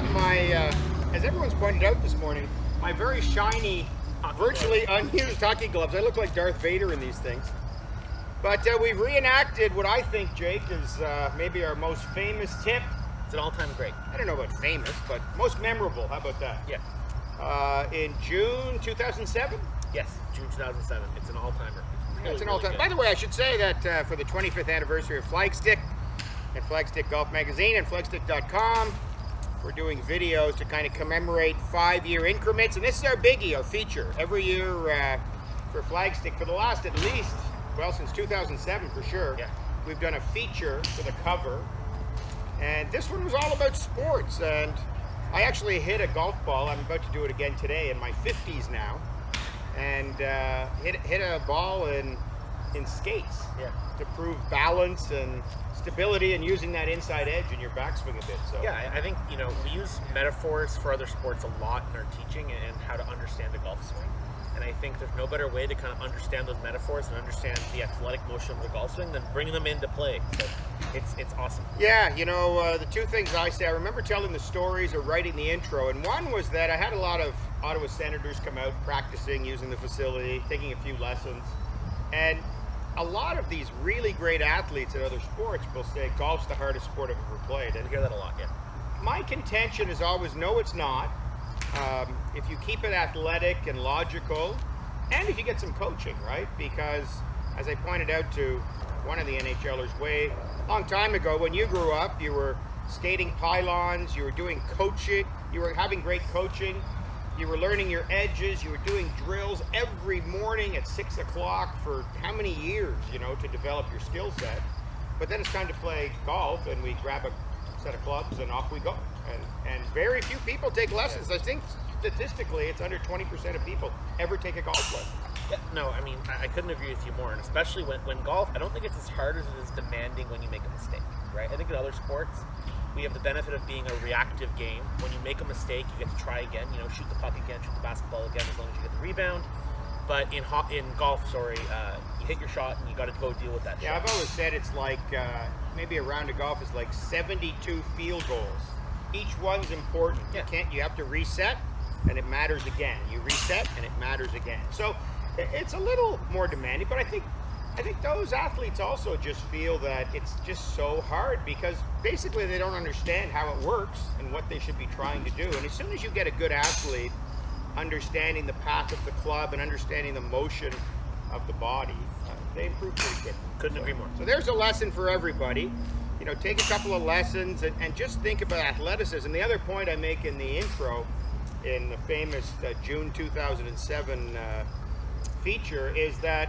on my, as everyone's pointed out this morning, my very shiny, virtually unused hockey gloves. I look like Darth Vader in these things. But we've reenacted what I think, Jake, is maybe our most famous tip. It's an all-time great. I don't know about famous, but most memorable. How about that? Yeah. In June 2007? Yes, June 2007. It's an all-timer. It's an all-time. By the way, I should say that for the 25th anniversary of Flagstick and Flagstick Golf Magazine and Flagstick.com, we're doing videos to kind of commemorate 5-year increments. And this is our biggie, our feature. Every year for Flagstick, for the last at least, well, since 2007 for sure, we've done a feature for the cover. And this one was all about sports. And I actually hit a golf ball. I'm about to do it again today in my 50s now. And hit a ball in skates to prove balance and stability and using that inside edge in your backswing a bit. So yeah, I think we use metaphors for other sports a lot in our teaching and how to understand the golf swing. And I think there's no better way to kind of understand those metaphors and understand the athletic motion of the golf swing than bringing them into play. So it's awesome. Yeah, the two things I say, I remember telling the stories or writing the intro, and one was that I had a lot of Ottawa Senators come out practicing, using the facility, taking a few lessons. And a lot of these really great athletes in other sports will say golf's the hardest sport I've ever played. And I hear that a lot, yeah. My contention is always, no, it's not. If you keep it athletic and logical, and if you get some coaching, right? Because, as I pointed out to one of the NHLers way a long time ago, when you grew up, you were skating pylons, you were doing coaching, you were having great coaching, you were learning your edges, you were doing drills every morning at 6 o'clock for how many years, to develop your skill set. But then it's time to play golf, and we grab a set of clubs and off we go. And very few people take lessons. I think statistically it's under 20% of people ever take a golf lesson. Yeah, no, I mean, I couldn't agree with you more. And especially when golf, I don't think it's as hard as it is demanding when you make a mistake, right? I think in other sports, we have the benefit of being a reactive game. When you make a mistake, you get to try again, shoot the puck again, shoot the basketball again, as long as you get the rebound. But in golf, you hit your shot and you got to go deal with that shot. I've always said it's like, maybe a round of golf is like 72 field goals. Each one's important. You have to reset and it matters again. You reset and it matters again. So it's a little more demanding, but I think those athletes also just feel that it's just so hard because basically they don't understand how it works and what they should be trying to do. And as soon as you get a good athlete understanding the path of the club and understanding the motion of the body, they improve pretty quickly. Couldn't agree more. So there's a lesson for everybody. Take a couple of lessons and just think about athleticism. The other point I make in the intro in the famous June 2007 feature is that,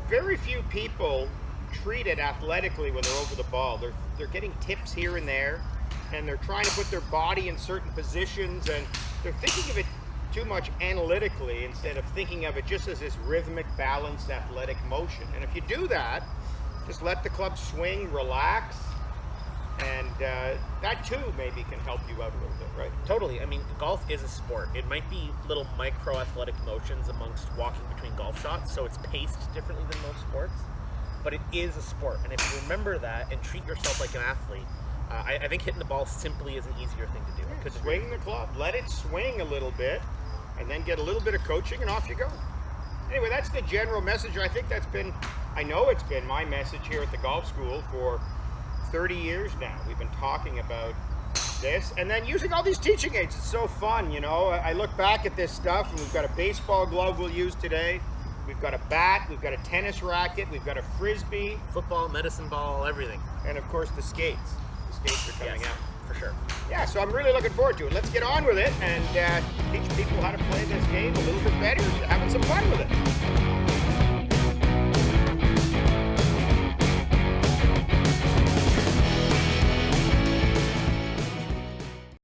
very few people treat it athletically when they're over the ball. They're getting tips here and there, and they're trying to put their body in certain positions, and they're thinking of it too much analytically instead of thinking of it just as this rhythmic, balanced, athletic motion. And if you do that, just let the club swing, relax, and that too maybe can help you out a little bit, right? Totally. I mean, golf is a sport. It might be little micro-athletic motions amongst walking between golf shots, so it's paced differently than most sports, but it is a sport. And if you remember that and treat yourself like an athlete, I think hitting the ball simply is an easier thing to do. Swing the club. Let it swing a little bit, and then get a little bit of coaching, and off you go. Anyway, that's the general message. I know it's been my message here at the golf school for 30 years now. We've been talking about this and then using all these teaching aids. It's so fun, I look back at this stuff, and we've got a baseball glove we'll use today. We've got a bat, we've got a tennis racket, we've got a frisbee, football, medicine ball, everything. And of course the skates. The skates are coming out. For sure. Yeah, so I'm really looking forward to it. Let's get on with it and teach people how to play this game a little bit better, have it